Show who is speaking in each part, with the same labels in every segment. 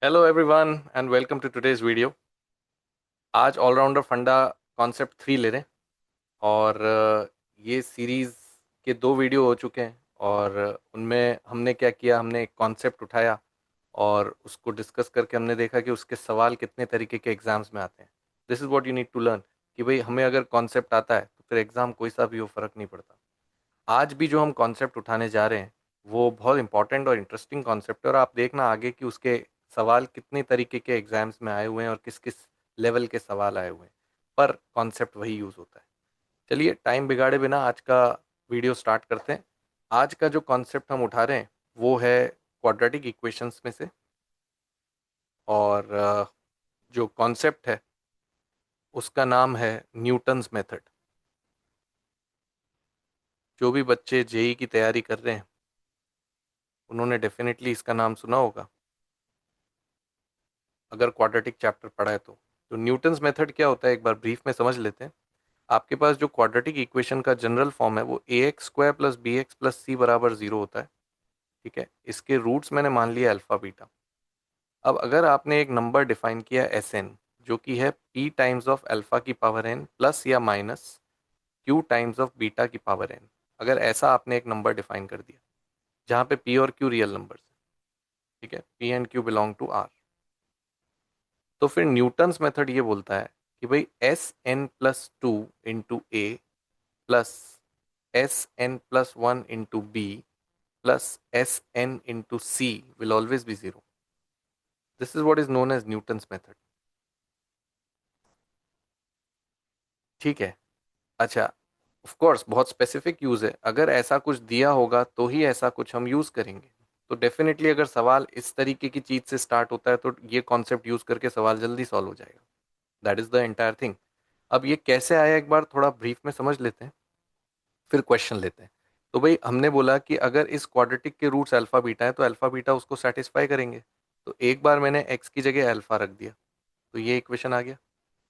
Speaker 1: Hello everyone and welcome to today's video. आज all rounder funda concept 3 ले रहे हैं और ये सीरीज़ के 2 वीडियो हो चुके हैं और उनमें हमने क्या किया, हमने एक कॉन्सेप्ट उठाया और उसको डिस्कस करके हमने देखा कि उसके सवाल कितने तरीके के एग्जाम्स में आते हैं। This is what you need to learn कि भाई हमें अगर कॉन्सेप्ट आता है तो फिर एग्ज़ाम कोई सा भी हो, फ़र्क नहीं पड़ता। आज भी जो हम कॉन्सेप्ट उठाने जा रहे हैं वो बहुत इंपॉर्टेंट और इंटरेस्टिंग कॉन्सेप्ट है और आप देखना आगे कि उसके सवाल कितने तरीके के एग्जाम्स में आए हुए हैं और किस किस लेवल के सवाल आए हुए हैं, पर कॉन्सेप्ट वही यूज़ होता है। चलिए टाइम बिगाड़े बिना आज का वीडियो स्टार्ट करते हैं। आज का जो कॉन्सेप्ट हम उठा रहे हैं वो है क्वाड्रेटिक इक्वेशंस में से, और जो कॉन्सेप्ट है उसका नाम है न्यूटन्स मेथड। जो भी बच्चे जेई की तैयारी कर रहे हैं उन्होंने डेफिनेटली इसका नाम सुना होगा अगर क्वाड्रेटिक चैप्टर पढ़ा है तो न्यूटन्स मेथड क्या होता है एक बार ब्रीफ में समझ लेते हैं। आपके पास जो क्वाड्रेटिक इक्वेशन का जनरल फॉर्म है वो A X square plus B X plus C बराबर जीरो होता है। ठीक है, इसके रूट्स मैंने मान लिया अल्फा बीटा। अब अगर आपने एक नंबर डिफाइन किया एस एन, जो कि है पी टाइम्स ऑफ अल्फा की पावर एन प्लस या minus Q times of beta की पावर एन, अगर ऐसा आपने एक नंबर डिफाइन कर दिया जहाँ पे पी और क्यू रियल नंबर्स है, ठीक है, P and Q belong to R, तो फिर न्यूटन्स मेथड ये बोलता है कि भाई S N plus two into A plus S N plus one into B plus S N into C will always be zero. This is what is known as Newton's method. ठीक है। अच्छा, of course बहुत specific use है, अगर ऐसा कुछ दिया होगा तो ही ऐसा कुछ हम यूज करेंगे। तो डेफिनेटली अगर सवाल इस तरीके की चीज से स्टार्ट होता है तो ये कॉन्सेप्ट यूज करके सवाल जल्दी सॉल्व हो जाएगा। That is the entire thing. अब ये कैसे आया एक बार थोड़ा ब्रीफ में समझ लेते हैं, फिर क्वेश्चन लेते हैं। तो भाई हमने बोला कि अगर इस क्वाड्रेटिक के रूट्स अल्फा बीटा है तो अल्फा बीटा उसको सेटिस्फाई करेंगे। तो एक बार मैंने एक्स की जगह अल्फा रख दिया तो ये इक्वेशन आ गया,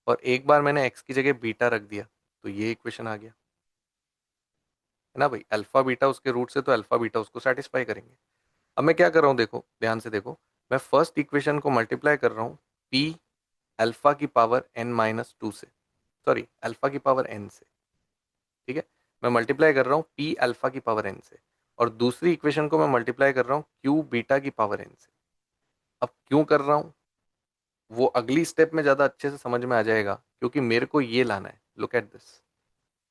Speaker 1: और एक बार मैंने एक्स की जगह बीटा रख दिया तो ये इक्वेशन आ गया, है ना भाई। अल्फा बीटा उसके रूट से तो अल्फा बीटा उसको सेटिस्फाई करेंगे। अब मैं क्या कर रहा हूँ, देखो ध्यान से देखो, मैं फर्स्ट इक्वेशन को मल्टीप्लाई कर रहा हूँ पी अल्फा की पावर एन माइनस टू से, सॉरी अल्फा की पावर एन से। ठीक है, मैं मल्टीप्लाई कर रहा हूँ पी अल्फा की पावर एन से, और दूसरी इक्वेशन को मैं मल्टीप्लाई कर रहा हूँ क्यू बीटा की पावर एन से। अब क्यों कर रहा हूँ वो अगली स्टेप में ज़्यादा अच्छे से समझ में आ जाएगा, क्योंकि मेरे को ये लाना है। Look at this,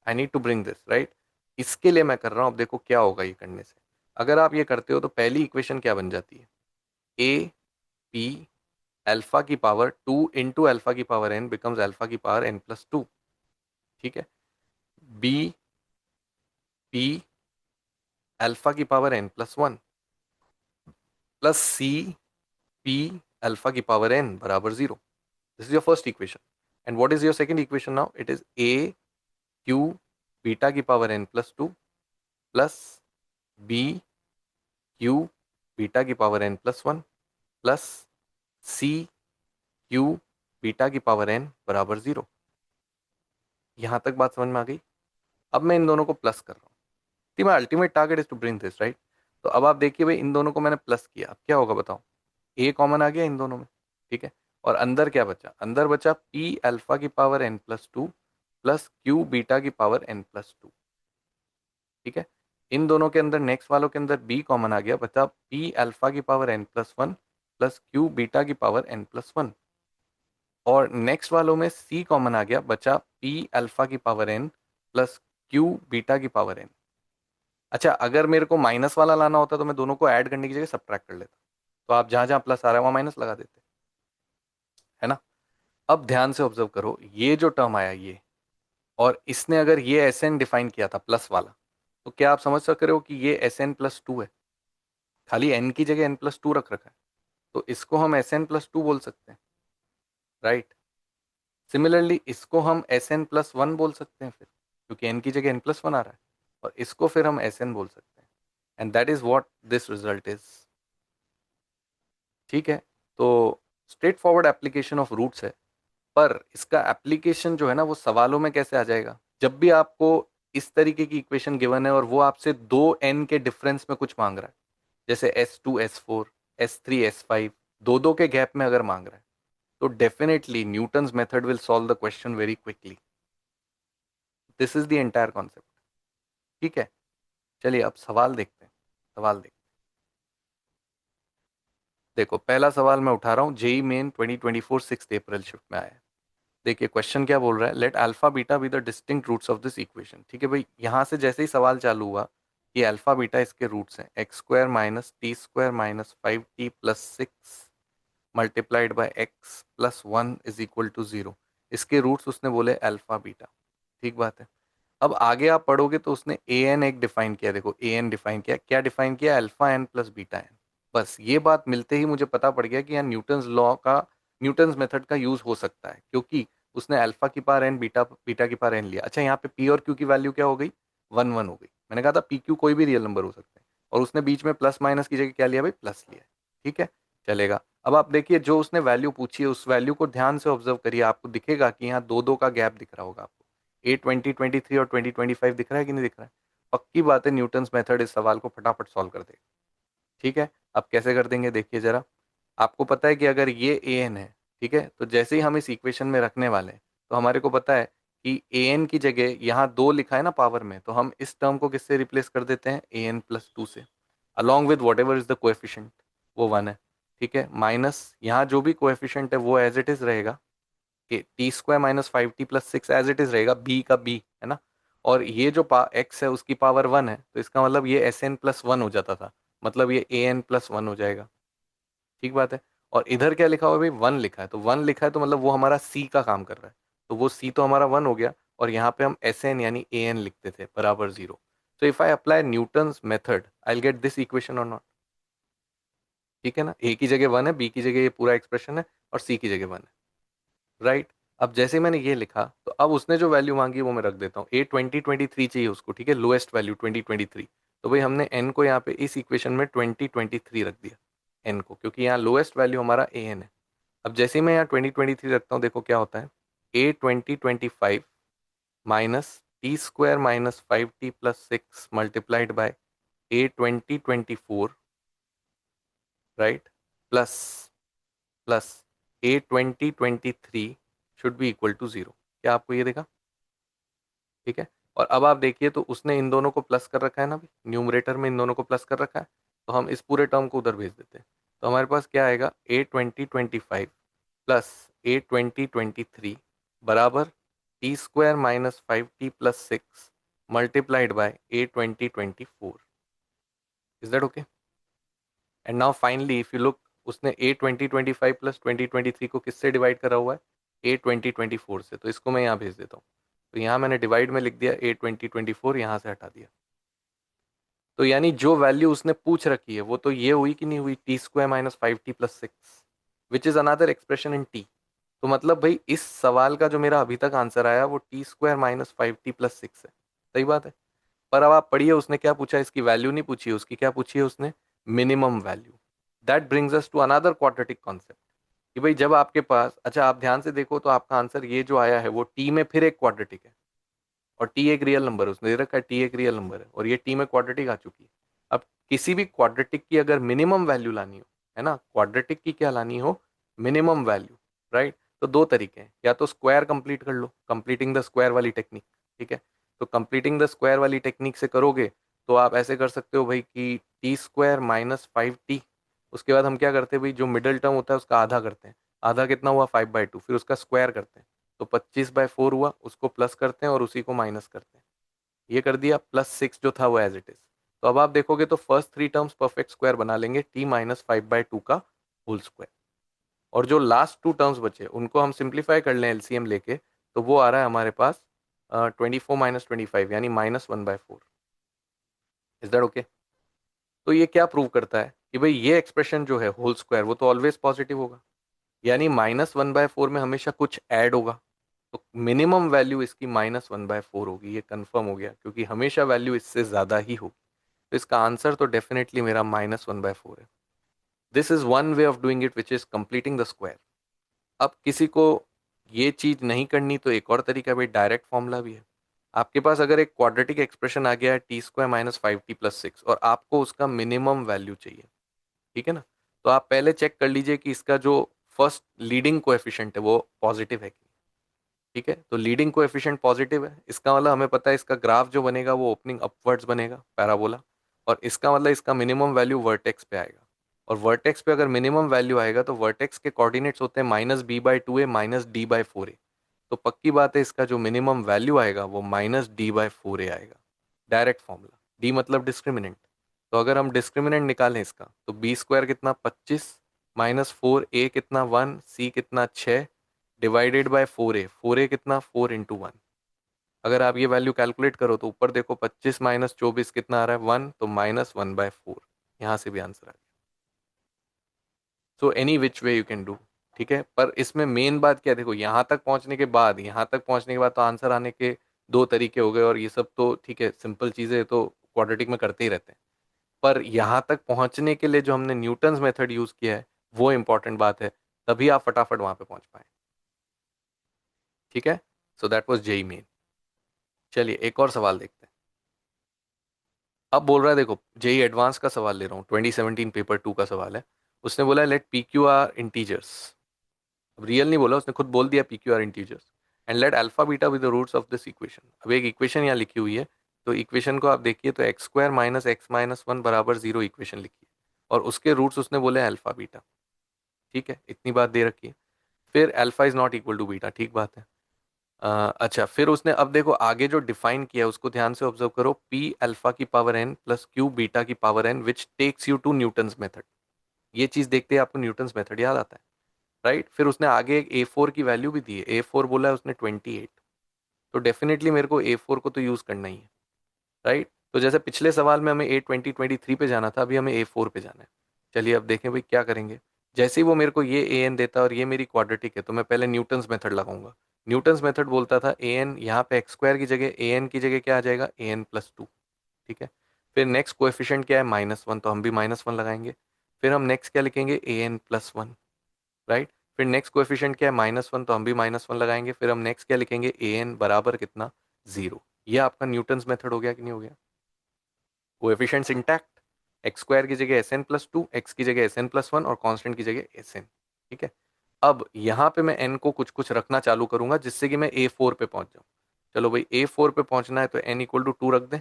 Speaker 1: I need to bring this right. इसके लिए मैं कर रहा हूँ। अब देखो क्या होगा ये करने से। अगर आप ये करते हो तो पहली इक्वेशन क्या बन जाती है, ए पी अल्फा की पावर टू इंटू अल्फा की पावर एन बिकम्स अल्फा की पावर एन प्लस टू। ठीक है, बी पी अल्फा की power N plus one plus C P alpha की पावर एन बराबर zero. This is your first equation. And what is your second equation now, it is A Q beta की power N plus two plus B Q beta की power N plus one plus C Q beta की power N बराबर zero. यहां तक बात समझ में आ गई। अब मैं इन दोनों को प्लस कर रहा हूँ, कि my ultimate target is to bring this right. तो अब आप देखिए भाई, इन दोनों को मैंने प्लस किया, अब क्या होगा बताओ, ए कॉमन आ गया इन दोनों में। ठीक है, और अंदर क्या बचा, अंदर बचा पी अल्फा की power N plus two plus Q beta की पावर एन प्लस टू। ठीक है, इन दोनों के अंदर नेक्स्ट वालों के अंदर बी कॉमन आ गया, बचा पी अल्फा की power N plus one plus Q beta की पावर एन प्लस वन। और नेक्स्ट वालों में सी कॉमन आ गया, बचा पी अल्फा की power N plus Q beta की पावर एन। अच्छा, अगर मेरे को माइनस वाला लाना होता तो मैं दोनों को ऐड करने की जगह सब्ट्रैक्ट कर लेता। तो आप जहां जहां प्लस आ रहा है वहां माइनस लगा देते, है ना। अब ध्यान से ऑब्जर्व करो, ये जो टर्म आया ये, और इसने अगर ये एस एन डिफाइन किया था प्लस वाला, तो क्या आप समझ सक रहे हो कि ये एस एन प्लस टू है, खाली एन की जगह एन प्लस टू रख रखा है, तो इसको हम एस एन प्लस टू बोल सकते हैं, राइट। सिमिलरली इसको हम एस एन प्लस वन बोल सकते हैं फिर, क्योंकि एन की जगह एन प्लस वन आ रहा है, और इसको फिर हम एस एन बोल सकते हैं। And that is what this result is. ठीक है, तो straight forward application of roots है, पर इसका एप्लीकेशन जो है ना वो सवालों में कैसे आ जाएगा, जब भी आपको इस तरीके की इक्वेशन गिवन है और वो आपसे दो एन के डिफरेंस में कुछ मांग रहा है, जैसे S two S four S three S five, दो दो के गैप में अगर मांग रहा है, तो definitely Newton's method will solve the question very quickly. This is the entire concept. ठीक है, चलिए अब सवाल देखते हैं। सवाल देखते हैं। देखो पहला सवाल मैं उठा रहा हूँ, जेई मेन 2024 6 अप्रैल शिफ्ट में आया है। देखिए क्वेश्चन क्या बोल रहा है, let alpha beta be the distinct roots of this equation. ठीक है भाई, यहाँ से जैसे ही सवाल चालू हुआ कि अल्फा बीटा इसके रूट्स हैं, x square minus T square minus 5t+6 multiplied bye x plus 1 = 0, इसके रूट्स उसने बोले अल्फा बीटा। ठीक बात है। अब आगे आप पढ़ोगे तो उसने ए एन एक डिफाइन किया। देखो ए एन डिफाइन किया, क्या डिफाइन किया, alpha N plus beta N. बस ये बात मिलते ही मुझे पता पड़ गया कि यहाँ न्यूटन्स लॉ का, न्यूटन्स मेथड का यूज हो सकता है, क्योंकि उसने अल्फा की पावर एन, बीटा बीटा की पावर एन लिया। अच्छा यहाँ पे पी और क्यू की वैल्यू क्या हो गई, 1 1 हो गई। मैंने कहा था पी क्यू कोई भी रियल नंबर हो सकते हैं, और उसने बीच में प्लस माइनस की जगह क्या लिया भाई, प्लस लिया है। ठीक है, चलेगा। अब आप देखिए जो उसने वैल्यू पूछी है, उस वैल्यू को ध्यान से ऑब्जर्व करिए, आपको दिखेगा कि यहाँ दो दो का गैप दिख रहा होगा आपको। ए 2023 और 2025 दिख रहा है कि नहीं दिख रहा है। पक्की बात है, न्यूटन्स मेथड इस सवाल को फटाफट सॉल्व कर देगा। ठीक है, अब कैसे कर देंगे देखिए जरा। आपको पता है कि अगर ये ए एन है, ठीक है, तो जैसे ही हम इस इक्वेशन में रखने वाले हैं, तो हमारे को पता है कि ए एन की जगह यहाँ दो लिखा है ना पावर में, तो हम इस टर्म को किससे रिप्लेस कर देते हैं, ए एन प्लस टू से, along with what ever is the coefficient, वो 1 है। ठीक है, माइनस यहाँ जो भी कोएफिशिएंट है वो एज इट इज रहेगा, कि T square minus 5t+6 as it is रहेगा, बी का बी है ना। और ये जो एक्स है उसकी पावर 1 है, तो इसका मतलब ये एस एन प्लस वन हो जाता था, मतलब ये ए एन प्लस वन हो जाएगा। ठीक बात है। और इधर क्या लिखा हुआ है भाई, 1 लिखा है, तो 1 लिखा है तो मतलब वो हमारा सी का काम कर रहा है, तो वो सी तो हमारा 1 हो गया। और यहाँ पे हम एस एन यानी ए एन लिखते थे बराबर 0। तो if I apply Newton's method I will get this equation और नॉट। ठीक है ना, ए की जगह 1 है, बी की जगह ये पूरा एक्सप्रेशन है, और सी की जगह 1 है। राइट। अब जैसे मैंने ये लिखा, तो अब उसने जो वैल्यू मांगी वो मैं रख देता हूँ, ए 2023 चाहिए उसको। ठीक है, लोएस्ट वैल्यू 2023, तो भाई हमने एन को यहाँ पे इस इक्वेशन में 2023 रख दिया, एन को, क्योंकि यहाँ लोएस्ट वैल्यू हमारा ए एन है। अब जैसे ही मैं यहाँ 2023 रखता हूँ, देखो क्या होता है, A 2025 minus T square minus 5t+6 multiplied by A 2024, right, plus plus A 2023 should be equal to 0। क्या आपको ये देखा। ठीक है, और अब आप देखिए तो उसने इन दोनों को प्लस कर रखा है ना, न्यूमरेटर में इन दोनों को प्लस कर रखा है, तो हम इस पूरे टर्म को उधर भेज देते हैं। तो हमारे पास क्या आएगा, ए 2025 प्लस ए 2023 बराबर T square minus 5t+6 multiplied by A 2024। Is that okay. And now finally if you look, उसने ए 2025 प्लस 2023 को किससे डिवाइड करा हुआ है, ए 2024 से, तो इसको मैं यहाँ भेज देता हूँ। तो यहाँ मैंने डिवाइड में लिख दिया ए 2024, यहाँ से हटा दिया। तो यानी जो वैल्यू उसने पूछ रखी है वो तो ये हुई कि नहीं हुई, T square minus 5t+6 which is another expression in T. तो मतलब भाई इस सवाल का जो मेरा अभी तक आंसर आया वो टी स्क्वायर माइनस 5t+6 है। सही बात है। पर अब आप पढ़िए, उसने क्या पूछा, इसकी वैल्यू नहीं पूछी, उसकी क्या पूछी है उसने, minimum value. That brings us to another quadratic concept, कि भाई जब आपके पास, अच्छा आप ध्यान से देखो तो आपका आंसर ये जो आया है वो टी में फिर एक क्वाड्रेटिक है, और टी एक रियल नंबर है, उसने दे रखा है टी एक रियल नंबर है, और ये टी में क्वाड्रेटिक आ चुकी है। अब किसी भी क्वाड्रेटिक की अगर मिनिमम वैल्यू लानी हो, है ना, क्वाड्रेटिक की क्या लानी हो, मिनिमम वैल्यू, राइट। तो दो तरीके हैं, या तो स्क्वायर कंप्लीट कर लो, कंप्लीटिंग द स्क्वायर वाली टेक्निक। ठीक है, तो कंप्लीटिंग द स्क्वायर वाली टेक्निक से करोगे तो आप ऐसे कर सकते हो भाई कि टी स्क्वायर माइनस 5t, उसके बाद हम क्या करते हैं भाई, जो मिडिल टर्म होता है उसका आधा करते हैं, आधा कितना हुआ 5/2, फिर उसका स्क्वायर करते हैं, तो 25/4 हुआ, उसको प्लस करते हैं और उसी को माइनस करते हैं। ये कर दिया, +6 जो था वो एज इट इज। तो अब आप देखोगे तो फर्स्ट 3 टर्म्स परफेक्ट स्क्वायर बना लेंगे, t-5/2 का होल स्क्वायर। और जो लास्ट 2 टर्म्स बचे उनको हम सिंप्लीफाई कर लें एलसीएम लेके, तो वो आ रहा है हमारे पास 24 - 25 यानी -1/4। Is that okay. तो ये क्या प्रूव करता है कि भाई ये एक्सप्रेशन जो है होल स्क्वायर वो तो ऑलवेज पॉजिटिव होगा, यानी -1/4 में हमेशा कुछ ऐड होगा। तो मिनिमम वैल्यू इसकी -1/4 होगी, ये कंफर्म हो गया, क्योंकि हमेशा वैल्यू इससे ज़्यादा ही होगी। तो इसका आंसर तो डेफिनेटली मेरा -1/4 है। This is one way of doing it which is completing the square. अब किसी को ये चीज़ नहीं करनी तो एक और तरीका भाई, डायरेक्ट फॉर्मूला भी है। आपके पास अगर एक क्वाड्रेटिक एक्सप्रेशन आ गया है टी स्क्वायर माइनस 5t+6, और आपको उसका मिनिमम वैल्यू चाहिए, ठीक है ना, तो आप पहले चेक कर लीजिए कि इसका जो फर्स्ट लीडिंग कोएफिशिएंट है वो पॉजिटिव है कि नहीं। ठीक है, तो लीडिंग कोएफिशिएंट पॉजिटिव है, इसका मतलब हमें पता है इसका ग्राफ जो बनेगा वो ओपनिंग अपवर्ड्स बनेगा, पैराबोला। और इसका मतलब इसका मिनिमम वैल्यू वर्टेक्स पे आएगा। और वर्टेक्स पे अगर मिनिमम वैल्यू आएगा तो वर्टेक्स के कोऑर्डिनेट्स होते हैं -b/2a -d/4a। तो पक्की बात है इसका जो मिनिमम वैल्यू आएगा वो -d/4a आएगा। डायरेक्ट फॉर्मूला, डी मतलब डिस्क्रिमिनेंट। तो अगर हम डिस्क्रिमिनेंट निकालें इसका तो b² कितना 25, -4a कितना 1, c कितना 6, डिवाइडेड बाय 4a। 4a कितना 4 × 1। अगर आप ये वैल्यू कैलकुलेट करो तो ऊपर देखो 25 -24 कितना आ रहा है 1, तो -1/4। यहाँ से भी आंसर आ गया। So any which way you can do. ठीक है, पर इसमें मेन बात क्या है, देखो यहाँ तक पहुँचने के बाद तो आंसर आने के दो तरीके हो गए, और ये सब तो ठीक है, सिंपल चीज़ें तो क्वाड्रेटिक में करते ही रहते हैं। पर यहाँ तक पहुँचने के लिए जो हमने न्यूटन्स मेथड यूज़ किया है वो इंपॉर्टेंट बात है, तभी आप फटाफट वहाँ पे पहुँच पाए। ठीक है, so that was JEE Main. चलिए एक और सवाल देखते हैं। अब बोल रहा है, देखो जेई एडवांस का सवाल ले रहा हूँ, 2017 पेपर 2 का सवाल है। उसने बोला है let P Q R integers. अब रियल नहीं बोला, उसने खुद बोल दिया P Q R integers, and let alpha beta with the roots of this equation. अब एक इक्वेशन यहाँ लिखी हुई है, तो इक्वेशन को आप देखिए तो x² - x - 1 बराबर 0 इक्वेशन लिखी है, और उसके रूट्स उसने बोले अल्फा बीटा। ठीक है, इतनी बात दे रखी है। फिर alpha is not equal to beta, ठीक बात है। अच्छा, फिर उसने अब देखो आगे जो डिफाइन किया है उसको ध्यान से ऑब्जर्व करो, p अल्फा की power n plus q beta की power n which takes you to Newton's method. ये चीज देखते ही आपको न्यूटन्स मेथड याद आता है, राइट। फिर उसने आगे एक a4 की वैल्यू भी दी है, a4 बोला है उसने 28। तो डेफिनेटली मेरे को a4 को तो यूज करना ही है, राइट। तो जैसे पिछले सवाल में हमें A20 23 पे जाना था, अभी हमें A4 पे जाना है। चलिए अब देखें भाई क्या करेंगे। जैसे ही वो मेरे को ये an देता है और ये मेरी क्वाड्रेटिक है, तो मैं पहले न्यूटन्स मेथड लगाऊंगा। न्यूटन्स मेथड बोलता था an यहाँ पे x² की जगह an की जगह क्या आ जाएगा an+2। ठीक है, फिर नेक्स्ट कोएफिशिएंट क्या है -1, तो हम भी -1 लगाएंगे। फिर हम नेक्स्ट क्या लिखेंगे an+1, राइट। फिर नेक्स्ट कोएफिशिएंट क्या है -1, तो हम भी -1 लगाएंगे। फिर हम नेक्स्ट क्या लिखेंगे an बराबर कितना 0। ये आपका न्यूटन्स मेथड हो गया कि नहीं हो गया। कोएफिशिएंट्स इंटैक्ट, x² की जगह SN+2, x की जगह SN+1 और कांस्टेंट की जगह SN। ठीक है, अब यहाँ पे मैं n को कुछ कुछ रखना चालू करूंगा जिससे कि मैं A4 पे पहुंच जाऊं। चलो भाई A4 पे पहुंचना है तो n = 2 रख दें,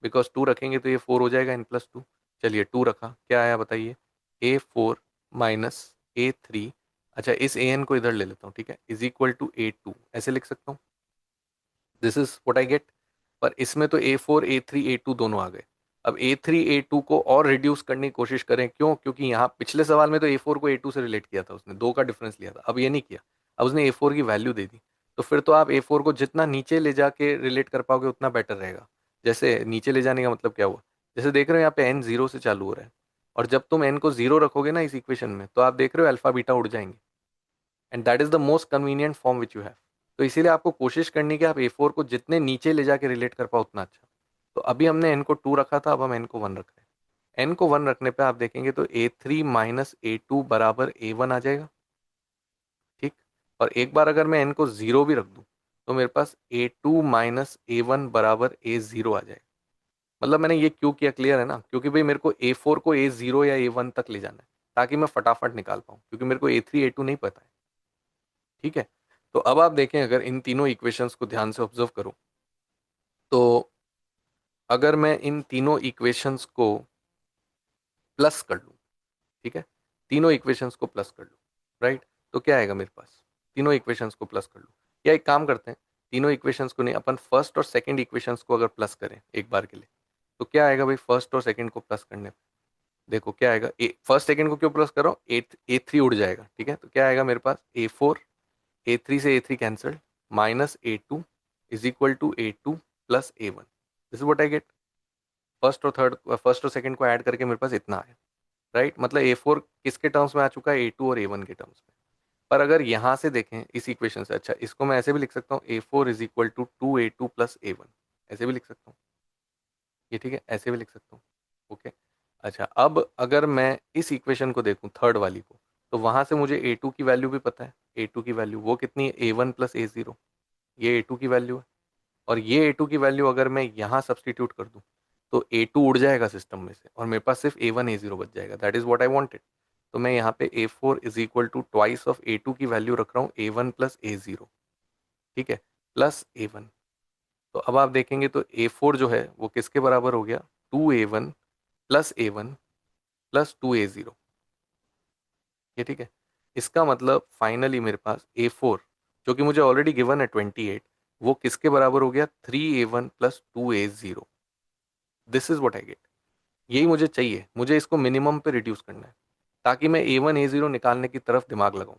Speaker 1: बिकॉज 2 रखेंगे तो ये 4 हो जाएगा n+2। चलिए 2 रखा, क्या आया बताइए, A4 - A3। अच्छा, इस an को इधर ले लेता हूँ, ठीक है, इज इक्वल टू A2, ऐसे लिख सकता हूँ। This is what I gate. पर इसमें तो A4 A3 A2 दोनों आ गए। अब A3 A2 को और रिड्यूस करने की कोशिश करें, क्यों, क्योंकि यहाँ पिछले सवाल में तो A4 को A2 से रिलेट किया था उसने, 2 का डिफरेंस लिया था, अब ये नहीं किया। अब उसने A4 की वैल्यू दे दी, तो फिर तो आप A4 को जितना नीचे ले जाके रिलेट कर पाओगे उतना बेटर रहेगा। जैसे नीचे ले जाने का मतलब क्या हुआ, जैसे देख रहे हो यहाँ पे n 0 से चालू हो रहा है, और जब तुम n को 0 रखोगे ना इस इक्वेशन में, तो आप देख रहे हो अल्फा बीटा उड़ जाएंगे, and that is the most convenient form which you have. तो इसीलिए आपको कोशिश करनी कि आप A4 को जितने नीचे ले जाके रिलेट कर पाओ उतना अच्छा। तो अभी हमने n को 2 रखा था, अब हम n को 1 रख रहे हैं। n को 1 रखने पे आप देखेंगे तो A3 - A2 बराबर A1 आ जाएगा। ठीक, और एक बार अगर मैं n को 0 भी रख दूं तो मेरे पास A2 - A1 बराबर A0 आ जाएगा। मतलब मैंने ये क्यों किया, क्लियर है ना, क्योंकि भाई मेरे को A4 को A0 या A1 तक ले जाना है ताकि मैं फटाफट निकाल पाऊँ, क्योंकि मेरे को A3 A2 नहीं पता है। ठीक है, तो अब आप देखें, अगर इन तीनों इक्वेशंस को ध्यान से ऑब्जर्व करूं, तो अगर मैं इन तीनों इक्वेशंस को प्लस कर लूं, ठीक है, तीनों इक्वेशंस को प्लस कर लूं, राइट, तो क्या आएगा मेरे पास, तीनों इक्वेशंस को प्लस कर लूं, या एक काम करते हैं, तीनों इक्वेशंस को नहीं, अपन फर्स्ट और सेकंड इक्वेशंस को अगर प्लस करें एक बार के लिए, तो क्या आएगा भाई फर्स्ट और सेकंड को प्लस करने पे, देखो क्या आएगा, फर्स्ट सेकंड को क्यों प्लस कर रहा हूँ, A3 उड़ जाएगा, ठीक है, तो क्या आएगा मेरे पास A4, A3 से A3 cancel, -A2 is equal to A2 plus A1। This is what I get. First और सेकंड को ऐड करके मेरे पास इतना आया, राइट, मतलब A4 किसके टर्म्स में आ चुका है, A2 और A1 के टर्म्स में। पर अगर यहाँ से देखें इस इक्वेशन से, अच्छा इसको मैं ऐसे भी लिख सकता हूँ, A4 is equal to 2A2 plus A1, ऐसे भी लिख सकता हूँ, ये ठीक है, ऐसे भी लिख सकता हूँ। ओके, अच्छा अब अगर मैं इस इक्वेशन को देखूँ थर्ड वाली को, तो वहाँ से मुझे A2 की वैल्यू भी पता है, A2 की वैल्यू वो कितनी है, A1 प्लस A0, ये A2 की वैल्यू है। और ये A2 की वैल्यू अगर मैं यहाँ सब्सटीट्यूट कर दूँ तो A2 उड़ जाएगा सिस्टम में से, और मेरे पास सिर्फ A1 A0 बच जाएगा, that is what I wanted. तो मैं यहाँ पे A4 is equal to twice of A2 की वैल्यू रख रहा हूँ A1 प्लस A0, ठीक है, प्लस A1। तो अब आप देखेंगे तो A4 जो है वो किसके बराबर हो गया, 2A1 plus A1 plus 2A0, ये ठीक है। इसका मतलब फाइनली मेरे पास A4 जो कि मुझे ऑलरेडी गिवन है 28, वो किसके बराबर हो गया, 3A1 plus 2A0। This is what I gate, यही मुझे चाहिए, मुझे इसको मिनिमम पे रिड्यूस करना है ताकि मैं A1 A0 निकालने की तरफ दिमाग लगाऊं,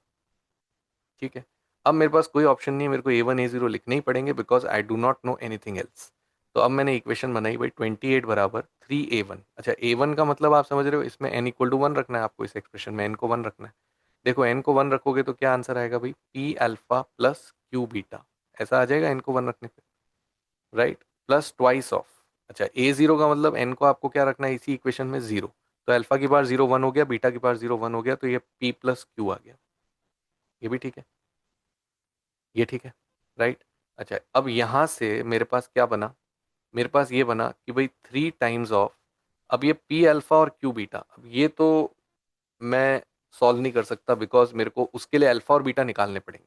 Speaker 1: ठीक है। अब मेरे पास कोई ऑप्शन नहीं है, मेरे को A1 A0 लिखने ही पड़ेंगे because I do not know anything else. तो अब मैंने इक्वेशन बनाई भाई 28 बराबर 3A1। अच्छा A1 का मतलब आप समझ रहे हो, इसमें n इक्वल टू 1 रखना है आपको, इस एक्सप्रेशन में n को 1 रखना है। देखो n को 1 रखोगे तो क्या आंसर आएगा भाई, P alpha plus Q beta, ऐसा आ जाएगा n को 1 रखने पे, राइट, प्लस ट्वाइस ऑफ। अच्छा A0 का मतलब n को आपको क्या रखना है इसी इक्वेशन में, 0। तो अल्फा की बार 0 1 हो गया, बीटा की बार 0 1 हो गया, तो ये P प्लस Q आ गया, ये भी ठीक है, ये ठीक है, राइट। अच्छा अब यहाँ से मेरे पास क्या बना, मेरे पास ये बना कि भाई 3 टाइम्स ऑफ, अब ये P अल्फा और Q बीटा, अब ये तो मैं सॉल्व नहीं कर सकता बिकॉज मेरे को उसके लिए अल्फा और बीटा निकालने पड़ेंगे।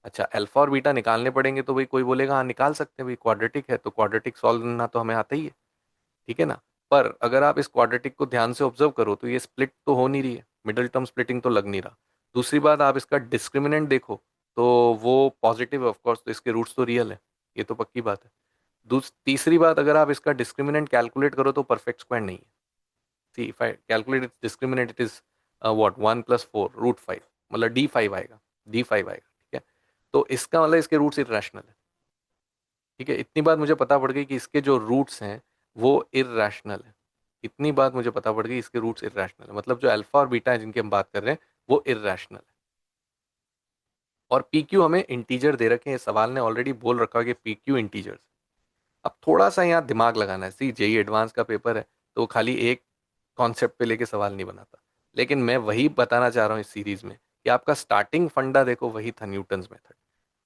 Speaker 1: अच्छा अल्फा और बीटा निकालने पड़ेंगे तो भाई कोई बोलेगा हाँ निकाल सकते हैं भाई, क्वाड्रेटिक है तो क्वाड्रेटिक सॉल्व करना तो हमें आता ही है, ठीक है ना। पर अगर आप इस क्वाड्रेटिक को ध्यान से ऑब्जर्व करो तो ये स्प्लिट तो हो नहीं रही है, मिडिल टर्म स्प्लिटिंग तो लग नहीं रहा। दूसरी बात आप इसका डिस्क्रिमिनेंट देखो तो वो पॉजिटिव है ऑफकोर्स, तो इसके रूट्स तो रियल है, ये तो पक्की बात है। तीसरी बात, अगर आप इसका डिस्क्रिमिनेंट कैलकुलेट करो तो परफेक्ट स्क्वायर नहीं है। See if I calculate its discriminant it is what 1 + 4 √5, मतलब D5 आएगा, D5 आएगा, ठीक है। तो इसका मतलब इसके रूट्स इरेशनल है, ठीक है। इतनी बात मुझे पता पड़ गई कि इसके जो रूट्स हैं वो इरेशनल है, इतनी बात मुझे पता पड़ गई, इसके रूट्स इरेशनल है, मतलब जो अल्फा और बीटा है जिनकी हम बात कर रहे हैं वो इरेशनल है। और पी क्यू हमें इंटीजर दे रखे हैं, सवाल ने ऑलरेडी बोल रखा है कि पी क्यू इंटीजर। अब थोड़ा सा यहाँ दिमाग लगाना है, सी जेई एडवांस का पेपर है तो वो खाली एक कॉन्सेप्ट पे लेके सवाल नहीं बनाता, लेकिन मैं वही बताना चाह रहा हूँ इस सीरीज में कि आपका स्टार्टिंग फंडा देखो वही था, न्यूटन्स मेथड।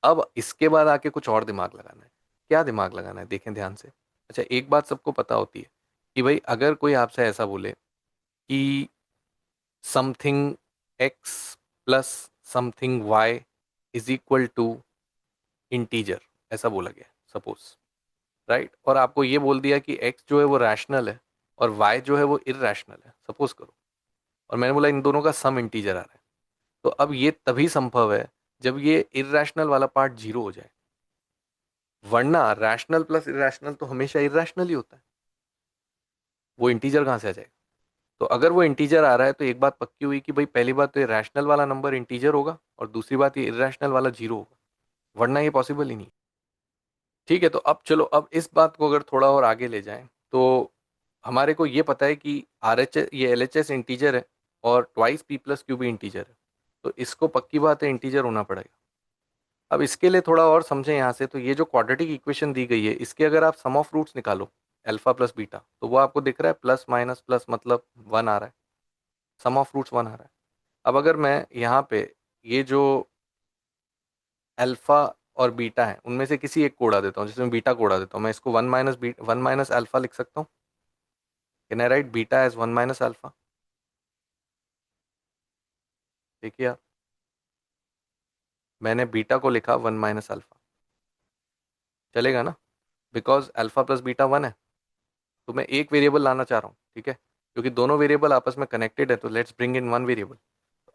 Speaker 1: अब इसके बाद आके कुछ और दिमाग लगाना है। क्या दिमाग लगाना है, देखें ध्यान से। अच्छा एक बात सबको पता होती है कि भाई अगर कोई आपसे ऐसा बोले कि something X plus something Y is equal to integer, ऐसा बोला गया सपोज, राइट, और आपको ये बोल दिया कि x जो है वो रैशनल है और y जो है वो इरैशनल है, सपोज करो, और मैंने बोला इन दोनों का सम इंटीजर आ रहा है, तो अब ये तभी संभव है जब ये इरैशनल वाला पार्ट जीरो हो जाए, वरना रैशनल प्लस इरैशनल तो हमेशा इरैशनल ही होता है, वो इंटीजर कहाँ से आ जाएगा। तो अगर वो इंटीजर आ रहा है तो एक बात पक्की हुई कि भाई पहली बात तो ये रैशनल वाला नंबर इंटीजर होगा और दूसरी बात ये इरैशनल वाला जीरो होगा, वरना ये पॉसिबल ही नहीं। ठीक है, तो अब चलो अब इस बात को अगर थोड़ा और आगे ले जाएं तो हमारे को ये पता है कि आर एच ये एल एच एस इंटीजर है और ट्वाइस पी प्लस क्यू भी इंटीजर है, तो इसको पक्की बात है इंटीजर होना पड़ेगा। अब इसके लिए थोड़ा और समझें यहाँ से, तो ये जो क्वाड्रेटिक इक्वेशन दी गई है इसके अगर आप सम ऑफ रूट्स निकालो अल्फा प्लस बीटा, तो वो आपको दिख रहा है प्लस माइनस प्लस मतलब 1 आ रहा है, सम ऑफ रूट्स 1 आ रहा है। अब अगर मैं यहाँ पे ये जो अल्फा और बीटा है उनमें से किसी एक को उड़ा देता हूँ, जिसमें बीटा को उड़ा देता हूँ, मैं इसको 1 माइनस अल्फा लिख सकता हूँ। Can I write beta as 1 - alpha. देखिए आप, मैंने बीटा को लिखा 1 - अल्फा, चलेगा ना, बिकॉज अल्फा प्लस बीटा 1 है, तो मैं एक वेरिएबल लाना चाह रहा हूँ, ठीक है, क्योंकि दोनों वेरिएबल आपस में कनेक्टेड है तो let's bring in one variable.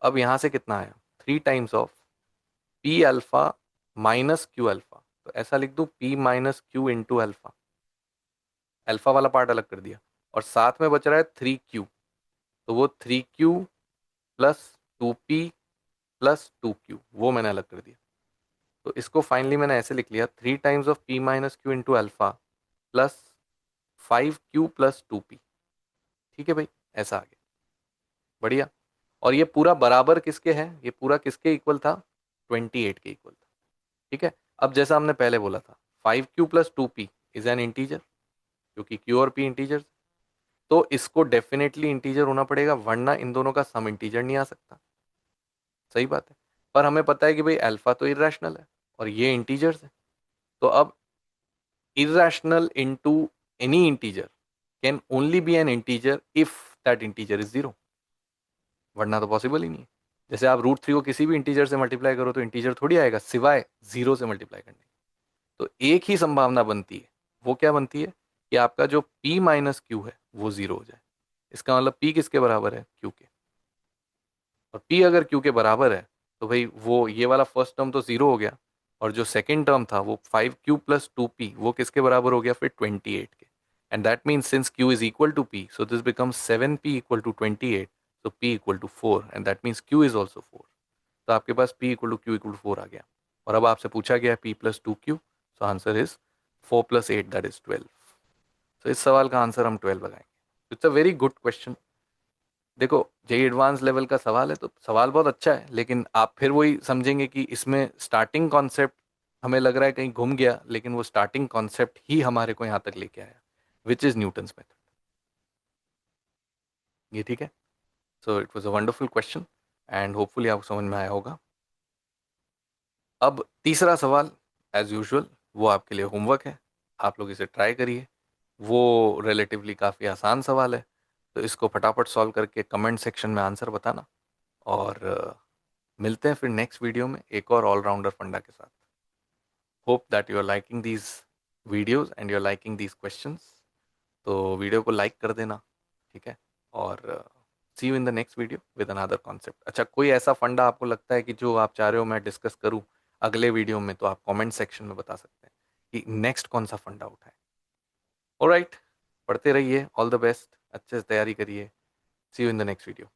Speaker 1: अब यहाँ से कितना आया, 3 times of P alpha minus Q alpha, तो ऐसा लिख दूँ P minus Q into alpha, alpha वाला पार्ट अलग कर दिया, और साथ में बच रहा है 3Q, तो वो 3Q plus 2P plus 2Q वो मैंने अलग कर दिया। तो इसको फाइनली मैंने ऐसे लिख लिया 3 times of P - Q into alpha plus 5Q plus 2P, ठीक है भाई, ऐसा आ गया, बढ़िया। और ये पूरा बराबर किसके है, ये पूरा किसके इक्वल था, 28 के इक्वल था, ठीक है। अब जैसा हमने पहले बोला था 5Q plus 2P is an integer, क्योंकि Q और P इंटीजर, तो इसको डेफिनेटली इंटीजर होना पड़ेगा, वरना इन दोनों का सम इंटीजर नहीं आ सकता, सही बात है। पर हमें पता है कि भाई अल्फा तो इरेशनल है और ये इंटीजर्स है, तो अब irrational into any integer can only be an integer if that integer is 0, वरना तो पॉसिबल ही नहीं है। जैसे आप रूट थ्री को किसी भी इंटीजर से मल्टीप्लाई करो तो इंटीजर थोड़ी आएगा, सिवाय जीरो से मल्टीप्लाई करने के। तो एक ही संभावना बनती है, वो क्या बनती है कि आपका जो p माइनस क्यू है वो जीरो हो जाए। इसका मतलब p किसके बराबर है, q के। और p अगर q के बराबर है तो भाई वो ये वाला फर्स्ट टर्म तो जीरो हो गया, और जो सेकंड टर्म था वो 5q प्लस 2p वो किसके बराबर हो गया, फिर 28 के। And that means since q is equal to p, so this becomes 7p equal to 28, so p equal to 4, and that means q is also 4। तो आपके पास p equal to q equal to 4 आ गया। और अब आपसे पूछा गया p plus 2q, so answer is 4 plus 8 that is 12। तो इस सवाल का आंसर हम 12 लगाएंगे। It's a very good question. देखो, जेई एडवांस लेवल का सवाल है तो सवाल बहुत अच्छा है, लेकिन आप फिर वही समझेंगे कि इसमें स्टार्टिंग कॉन्सेप्ट हमें लग रहा है कहीं घूम गया, लेकिन वो स्टार्टिंग कॉन्सेप्ट ही हमारे को यहाँ तक लेके आया, विच इज न्यूटन्स मेथड। ये ठीक है। So it was a wonderful question, and hopefully आपको समझ में आया होगा। अब तीसरा सवाल, एज यूजुअल, वो आपके लिए होमवर्क है। आप लोग इसे ट्राई करिए। वो रिलेटिवली काफ़ी आसान सवाल है, तो इसको फटाफट सॉल्व करके कमेंट सेक्शन में आंसर बताना। और मिलते हैं फिर नेक्स्ट वीडियो में एक और ऑलराउंडर फंडा के साथ। Hope that you are liking these videos and you are liking these questions. तो वीडियो को लाइक कर देना, ठीक है। और see you in the next video with another concept. अच्छा, कोई ऐसा फंडा आपको लगता है कि जो आप चाह रहे हो मैं डिस्कस करूं अगले वीडियो में, तो आप कमेंट सेक्शन में बता सकते हैं कि नेक्स्ट कौन सा फंडा उठाए। ऑलराइट, पढ़ते रहिए, ऑल द बेस्ट, अच्छे से तैयारी करिए। See you in the next video.